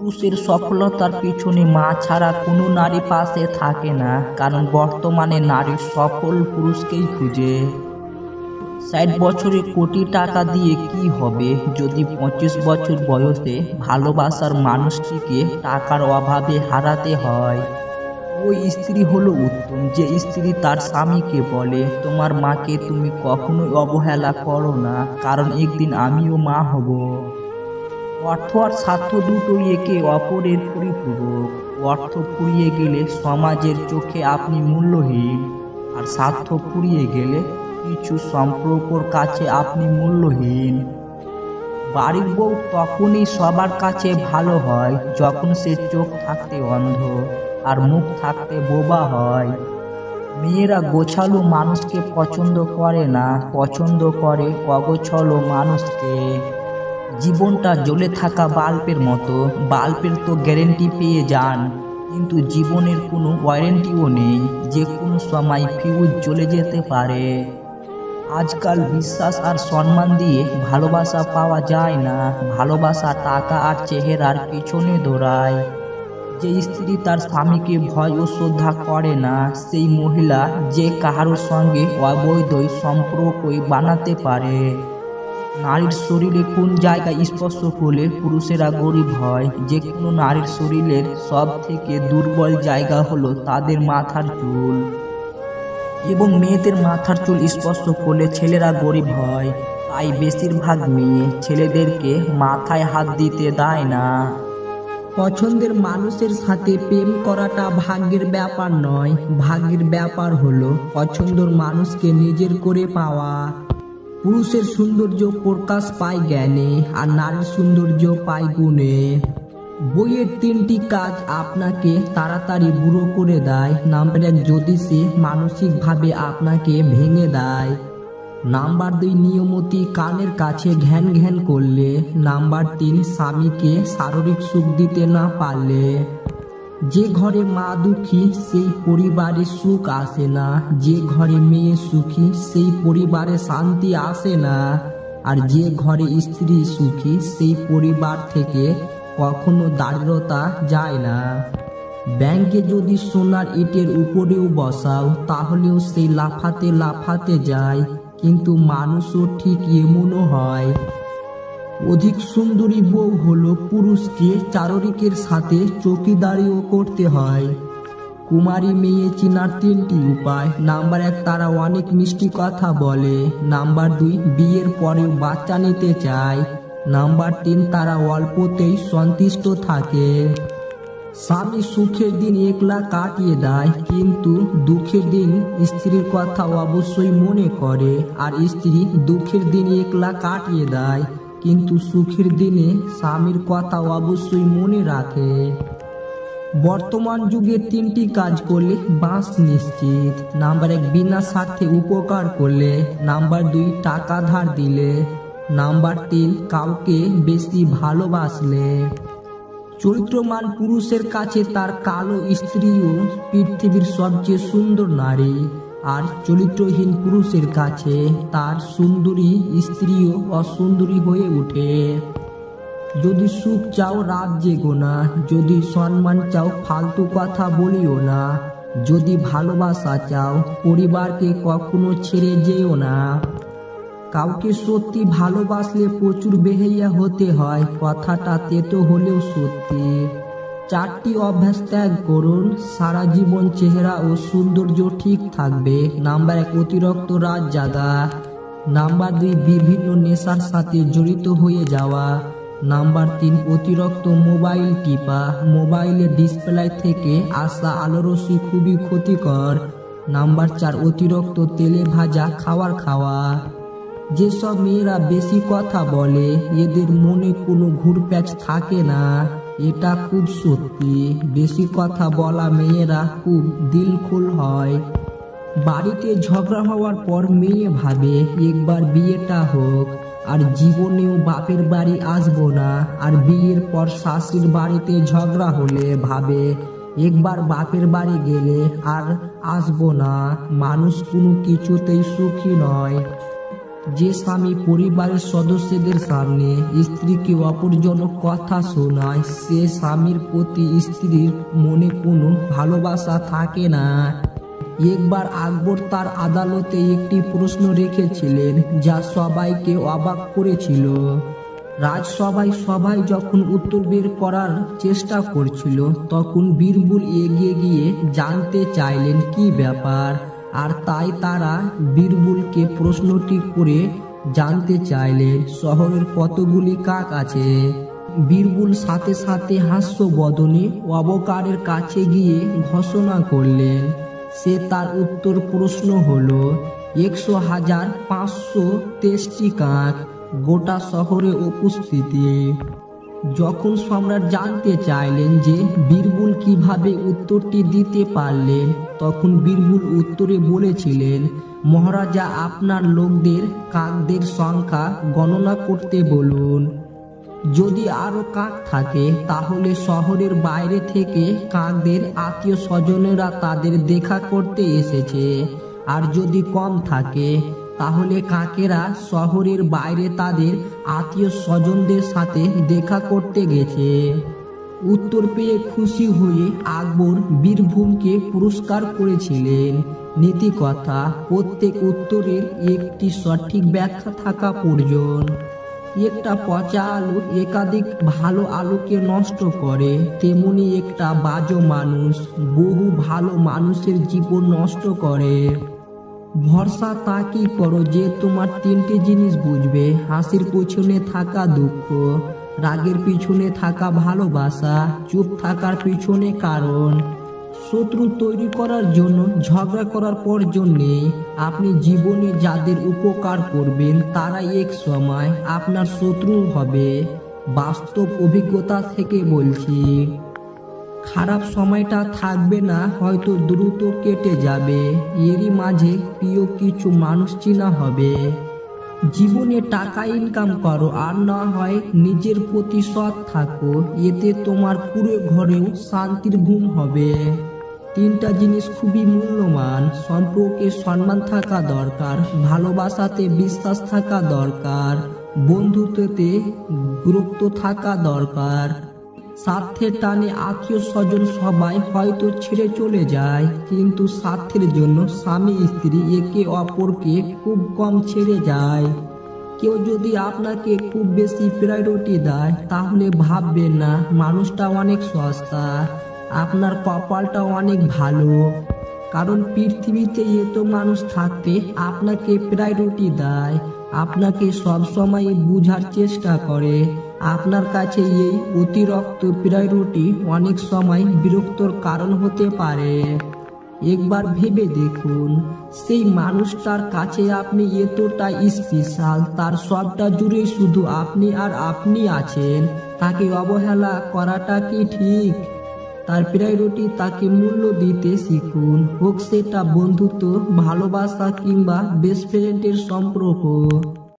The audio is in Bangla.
পুরুষের সফলতার পিছনে মা ছাড়া কোনো নারী পাশে থাকে না, কারণ বর্তমানে নারী সফল পুরুষকেই খুঁজে। 60 বছরে কোটি টাকা দিয়ে কি হবে যদি 25 বছর বয়সে ভালোবাসার মানুষটিকে টাকার অভাবে হারাতে হয়? ওই স্ত্রী হলো উত্তম যে স্ত্রী তার স্বামীকে বলে, তোমার মাকে তুমি কখনোই অবহেলা করো না, কারণ একদিন আমিও মা হব। অর্থ আর স্বার্থ দুটোই একে অপরের পরিপূরক। অর্থ ফুরিয়ে গেলে সমাজের চোখে আপনি মূল্যহীন, আর স্বার্থ ফুরিয়ে গেলে কিছু সম্পর্কর কাছে আপনি মূল্যহীন। বাড়ির বউ তখনই সবার কাছে ভালো হয় যখন সে চোখ থাকতে অন্ধ আর মুখ থাকতে বোবা হয়। মেয়েরা গোছালো মানুষকে পছন্দ করে না, পছন্দ করে অগোছালো মানুষকে। জীবনটা জ্বলে থাকা বাল্বের মতো, বাল্বের তো গ্যারেন্টি পেয়ে যান, কিন্তু জীবনের কোনো ওয়ারেন্টিও নেই, যে কোনো সময় ফিউজ জ্বলে যেতে পারে। আজকাল বিশ্বাস আর সম্মান দিয়ে ভালোবাসা পাওয়া যায় না, ভালোবাসা টাকা আর চেহারার পিছনে দৌড়ায়। যে স্ত্রী তার স্বামীকে ভয় ও শ্রদ্ধা করে না, সেই মহিলা যে কাহারোর সঙ্গে অবৈধ সম্পর্কই বানাতে পারে। নারীর শরীরে কোন জায়গায় স্পর্শ করলে পুরুষেরা গরিব হয়? যে কোনো নারীর শরীরের সব থেকে দুর্বল জায়গা হলো তাদের মাথার চুল, এবং মেয়েদের মাথার চুল স্পর্শ করলে ছেলেরা গরিব হয়। তাই বেশিরভাগ মেয়ে ছেলেদেরকে মাথায় হাত দিতে দেয় না। পছন্দের মানুষের সাথে প্রেম করাটা ভাগ্যের ব্যাপার নয়, ভাগ্যের ব্যাপার হলো পছন্দের মানুষকে নিজের করে পাওয়া। পুরুষের সৌন্দর্য প্রকাশ পায় জ্ঞানে, আর নারীর সৌন্দর্য পায় গুণে। বইয়ের 3টি কাজ আপনাকে তাড়াতাড়ি বুড়ো করে দেয়। নাম্বার 1, যদি সে মানসিকভাবে আপনাকে ভেঙে দেয়। নাম্বার 2, নিয়মিত কানের কাছে ঘ্যান ঘ্যান করলে। নাম্বার 3, স্বামীকে শারীরিক সুখ দিতে না পারলে। যে ঘরে মা দুঃখী সেই পরিবারে সুখ আসে না, যে ঘরে মেয়ে সুখী সেই পরিবারে শান্তি আসে না, আর যে ঘরে স্ত্রী সুখী সেই পরিবার থেকে কখনো দারিদ্রতা যায় না। ব্যাংকে যদি সোনার ইটের উপরেও বসাও তাহলেও সেই লাফাতে লাফাতে যায়, কিন্তু মানুষও ঠিক এমনও হয়। অধিক সুন্দরী বউ হলো পুরুষকে চাররিকের সাথে চৌকিদারিও করতে হয়। কুমারী মেয়ে চেনার 3টি উপায়। নাম্বার 1, তারা অনেক মিষ্টি কথা বলে। নাম্বার 2, বিয়ের পরেও বাচ্চা নিতে চায়। নাম্বার 3, তারা অল্পতেই সন্তুষ্ট থাকে। স্বামী সুখের দিন একলা কাটিয়ে দেয়, কিন্তু দুঃখের দিন স্ত্রীর কথা অবশ্যই মনে করে, আর স্ত্রী দুঃখের দিন একলা কাটিয়ে দেয়, কিন্তু সুখের দিনে স্বামীর কথা অবশ্যই মনে রাখে। বর্তমান যুগে 3টি কাজ করলে বাঁচ নিশ্চিত। নাম্বার 1, বিনা স্বার্থে উপকার করলে। নাম্বার 2, টাকা ধার দিলে। নাম্বার 3, কাউকে বেশি ভালোবাসলে। চরিত্রবান পুরুষের কাছে তার কালো স্ত্রীও পৃথিবীর সবচেয়ে সুন্দর নারী, আর চরিত্রহীন পুরুষের কাছে তার সুন্দরী স্ত্রীও অসুন্দরী হয়ে ওঠে। যদি সুখ চাও রাত জেগো না, যদি সম্মান চাও ফালতু কথা বলিও না, যদি ভালোবাসা চাও পরিবারকে কখনো ছেড়ে যেও না। কাউকে সত্যি ভালোবাসলে প্রচুর বেহাইয়া হতে হয়, কথাটা তেতো হলেও সত্যি। 4টি অভ্যাস ত্যাগ করুন, সারা জীবন চেহারা ও সৌন্দর্য ঠিক থাকবে। নাম্বার 1, অতিরিক্ত রাত জাগা। নাম্বার 2, বিভিন্ন নেশার সাথে জড়িত হয়ে যাওয়া। নাম্বার 3, অতিরিক্ত মোবাইল টিপা। মোবাইলের ডিসপ্লে থেকে আসা আলোরশ্মি খুবই ক্ষতিকর। নাম্বার 4, অতিরিক্ত তেলে ভাজা খাবার খাওয়া। যেসব মেয়েরা বেশি কথা বলে এদের মনে কোনো ঘুরপ্যাচ থাকে না, এটা খুব সত্যি। বেশি কথা বলা মেয়েরা খুব দিলখুল হয়। বাড়িতে ঝগড়া হওয়ার পর মেয়ে ভাবে একবার বিয়েটা হোক, আর জীবনেও বাপের বাড়ি আসবো না। আর বিয়ের পর শাশুড়ির বাড়িতে ঝগড়া হলে ভাবে একবার বাপের বাড়ি গেলে আর আসবো না। মানুষ কোনো কিছুতেই সুখী নয়। যে স্বামী পরিবারের সদস্যদের সামনে স্ত্রীকে অপরজনক কথা শোনায়, সে স্বামীর প্রতি স্ত্রীর মনে কোনো ভালোবাসা থাকে না। একবার আকবর তার আদালতে একটি প্রশ্ন রেখেছিলেন যা সবাইকে অবাক করেছিল। সবাই যখন উত্তর বের করার চেষ্টা করছিল, তখন বীরবল এগিয়ে গিয়ে জানতে চাইলেন কি ব্যাপার, আর তাই তারা বীরবলকে প্রশ্নটি করে জানতে চাইলেন শহরের কতগুলি কাক আছে। বীরবল সাথে সাথে হাস্য বদনে অবকারের কাছে গিয়ে ঘোষণা করলেন সে তার উত্তর প্রশ্ন হলো 100,523টি কাক গোটা শহরে উপস্থিতি। যখন সম্রাট জানতে চাইলেন যে বীরবল কিভাবে উত্তরটি দিতে পারলেন, তখন বীরবল উত্তরে বলেছিলেন, মহারাজা, আপনার লোকদের কাকদের সংখ্যা গণনা করতে বলুন। যদি আরো কাক থাকে তাহলে শহরের বাইরে থেকে কাকদের আত্মীয় স্বজনেরা তাদের দেখা করতে এসেছে, আর যদি কম থাকে তাহলে কাকেরা শহরের বাইরে তাদের আত্মীয় স্বজনদের সাথে দেখা করতে গেছে। উত্তর পেয়ে খুশি হয়ে আকবর বীরভূমকে পুরস্কার করেছিলেন। নীতি কথা, প্রত্যেক উত্তরের একটি সঠিক ব্যাখ্যা থাকা প্রয়োজন। একটা পচা আলু একাধিক ভালো আলুকে নষ্ট করে, তেমনি একটা বাজে মানুষ বহু ভালো মানুষের জীবন নষ্ট করে। ভরসা তাকেই করো যে তোমার তিনটি জিনিস বুঝবে: হাসির পিছনে থাকা দুঃখ, রাগের পিছনে থাকা ভালোবাসা, চুপ থাকার পিছনে কারণ। শত্রু তৈরি করার জন্য ঝগড়া করার প্রয়োজন নেই। আপনি জীবনে যাদের উপকার করবেন তারা এক সময় আপনার শত্রু হবে। বাস্তব অভিজ্ঞতা থেকে বলছি। খারাপ সময়টা থাকবে না, হয়তো দ্রুত কেটে যাবে। এরই মাঝে প্রিয় কিছু মানুষ চেনা হবে। জীবনে টাকা ইনকাম করো, আর না হয় নিজের প্রতি সৎ থাকো, এতে তোমার পুরো ঘরেও শান্তির ঘুম হবে। তিনটা জিনিস খুবই মূল্যবান: সম্পর্কে সম্মান থাকা দরকার, ভালোবাসাতে বিশ্বাস থাকা দরকার, বন্ধুত্বতে গুরুত্ব থাকা দরকার। স্বার্থের টানে আত্মীয় স্বজন সবাই হয়তো ছেড়ে চলে যায়, কিন্তু স্বার্থের জন্য স্বামী স্ত্রী একে অপরকে খুব কম ছেড়ে যায়। কেউ যদি আপনাকে খুব বেশি প্রায়োরিটি দেয় তাহলে ভাববেন না মানুষটা অনেক সস্তা, আপনার কপালটা অনেক ভালো। কারণ পৃথিবীতে এত মানুষ থাকতে আপনাকে প্রায়োরিটি দেয়, আপনাকে সবসময় বুঝার চেষ্টা করে। আপনার কাছে এই অতিরিক্ত প্রায়োরিটি অনেক সময় বিরক্তর কারণ হতে পারে। একবার ভেবে দেখুন, সেই মানুষটার কাছে আপনি এতটা স্পেশাল, তার সবটা জুড়ে শুধু আপনি আর আপনি আছেন, তাকে অবহেলা করাটা কি ঠিক? তার প্রায়োরিটি, তাকে মূল্য দিতে শিখুন, হোক সেটা বন্ধুত্ব, ভালোবাসা কিংবা বেস্ট ফ্রেন্ডের সম্পর্ক।